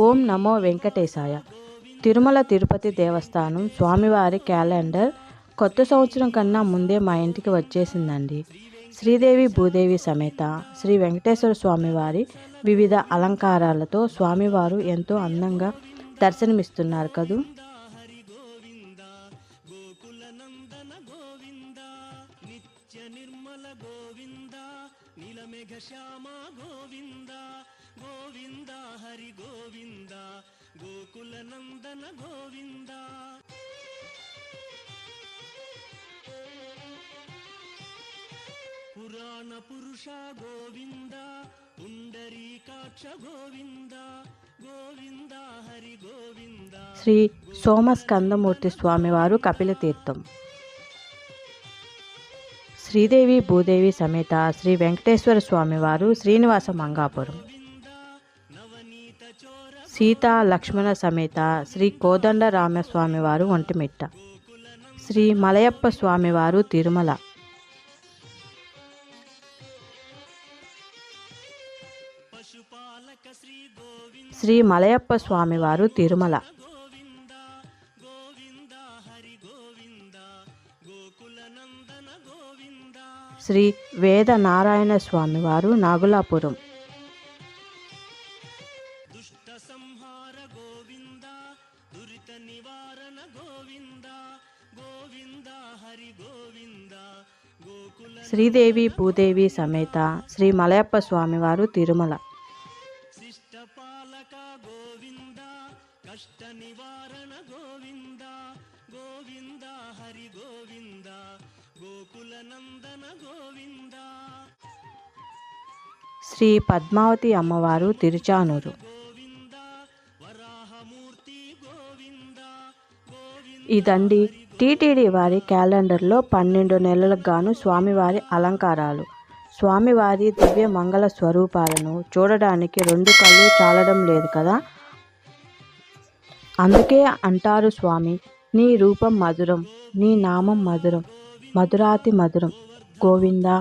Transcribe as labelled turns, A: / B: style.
A: ఓం నమో వెంకటేశాయ. తిరుమల తిరుపతి దేవస్థానం స్వామివారి క్యాలెండర్ కొత్త సంవత్సరం కన్నా ముందే మా ఇంటికి వచ్చేసిందండి. శ్రీదేవి భూదేవి సమేత శ్రీ వెంకటేశ్వర స్వామివారి వివిధ అలంకారాలతో స్వామివారు ఎంతో అందంగా దర్శనమిస్తున్నారు కదూ. నీలమేఘ శ్యామ గోవింద గోవింద హరి గోవింద గోకుల నందన గోవింద. పురాణ పురుష గోవింద పుండరీకాక్ష గోవింద గోవింద హరి గోవింద. శ్రీ సోమస్కందమూర్తి స్వామివారు కపిలతీర్థం. శ్రీదేవి భూదేవి సమేత శ్రీ వెంకటేశ్వర స్వామివారు శ్రీనివాస మంగాపురం. సీతా లక్ష్మణ సమేత శ్రీ కోదండ రామస్వామివారు ఒంటిమిట్ట. శ్రీ మలయప్ప స్వామివారు తిరుమల. శ్రీ మలయప్ప స్వామివారు తిరుమల. శ్రీ వేద నారాయణ స్వామివారు నాగులాపురం. శ్రీదేవి భూదేవి సమేత శ్రీ మలయప్ప స్వామివారు తిరుమల. శ్రీ పద్మావతి అమ్మవారు తిరుచానూరు. ఇదండి టీటీడీ వారి క్యాలెండర్లో 12 నెలలకు గాను స్వామివారి అలంకారాలు. స్వామివారి దివ్య మంగళ స్వరూపాలను చూడడానికి 2 కళ్ళు చాలడం లేదు కదా. అందుకే అంటారు స్వామి, నీ రూపం మధురం, నీ నామం మధురం, మధురాతి మధురం. గోవిందా.